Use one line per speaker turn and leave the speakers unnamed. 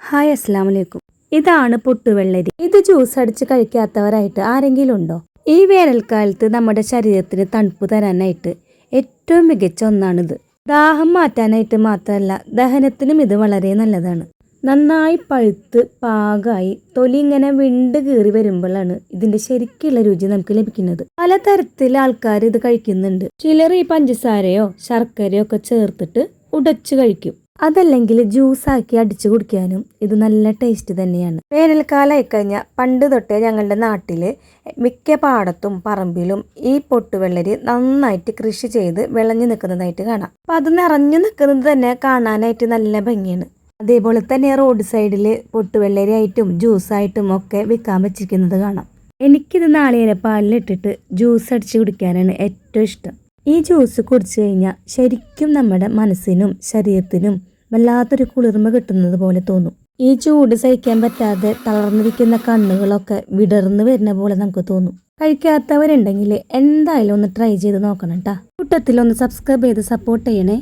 Hi അസ്സലാമു അലൈക്കും. ഇതാണ് പൊട്ടുവെള്ളരി. ഇത് ജ്യൂസ് അടിച്ച് കഴിക്കാത്തവരായിട്ട് ആരെങ്കിലും ഉണ്ടോ? ഈ വേനൽക്കാലത്ത് നമ്മുടെ ശരീരത്തിന് തണുപ്പ് തരാനായിട്ട് ഏറ്റവും മികച്ച ഒന്നാണിത്. ദാഹം മാറ്റാനായിട്ട് മാത്രമല്ല, ദഹനത്തിനും ഇത് വളരെ നല്ലതാണ്. നന്നായി പഴുത്ത് പാകമായി തൊലി ഇങ്ങനെ വിണ്ട് കീറി വരുമ്പോഴാണ് ഇതിന്റെ ശരിക്കുള്ള രുചി നമുക്ക് ലഭിക്കുന്നത്. പലതരത്തിൽ ആൾക്കാർ ഇത് കഴിക്കുന്നുണ്ട്. ചിലർ ഈ പഞ്ചസാരയോ ശർക്കരയോ ഒക്കെ ചേർത്തിട്ട് ഉടച്ചു കഴിക്കും. അതല്ലെങ്കിൽ ജ്യൂസാക്കി അടിച്ചു കുടിക്കാനും ഇത് നല്ല ടേസ്റ്റ് തന്നെയാണ്. വേനൽക്കാലമായി കഴിഞ്ഞാൽ പണ്ട് തൊട്ടേ ഞങ്ങളുടെ നാട്ടില് മിക്ക പാടത്തും പറമ്പിലും ഈ പൊട്ടുവെള്ളരി നന്നായിട്ട് കൃഷി ചെയ്ത് വിളഞ്ഞു നിൽക്കുന്നതായിട്ട് കാണാം. അപ്പൊ അത് നിറഞ്ഞു നിൽക്കുന്നത് തന്നെ കാണാനായിട്ട് നല്ല ഭംഗിയാണ്. അതേപോലെ തന്നെ റോഡ് സൈഡിൽ പൊട്ടുവെള്ളരി ആയിട്ടും ജ്യൂസായിട്ടും ഒക്കെ വിൽക്കാൻ വെച്ചിരിക്കുന്നത് കാണാം. എനിക്കിത് നാളികേരപ്പാലിലിട്ടിട്ട് ജ്യൂസ് അടിച്ച് കുടിക്കാനാണ് ഏറ്റവും ഇഷ്ടം. ഈ ജ്യൂസ് കുടിച്ചു കഴിഞ്ഞാൽ ശരിക്കും നമ്മുടെ മനസ്സിനും ശരീരത്തിനും വല്ലാത്തൊരു കുളിർമ കിട്ടുന്നത് പോലെ തോന്നും. ഈ ചൂട് സഹിക്കാൻ പറ്റാതെ തളർന്നിരിക്കുന്ന കണ്ണുകളൊക്കെ വിടർന്ന് വരുന്ന പോലെ നമുക്ക് തോന്നും. കഴിക്കാത്തവരുണ്ടെങ്കിൽ എന്തായാലും ഒന്ന് ട്രൈ ചെയ്ത് നോക്കണം കേട്ടോ. കൂട്ടത്തിലൊന്ന് സബ്സ്ക്രൈബ് ചെയ്ത് സപ്പോർട്ട് ചെയ്യണേ.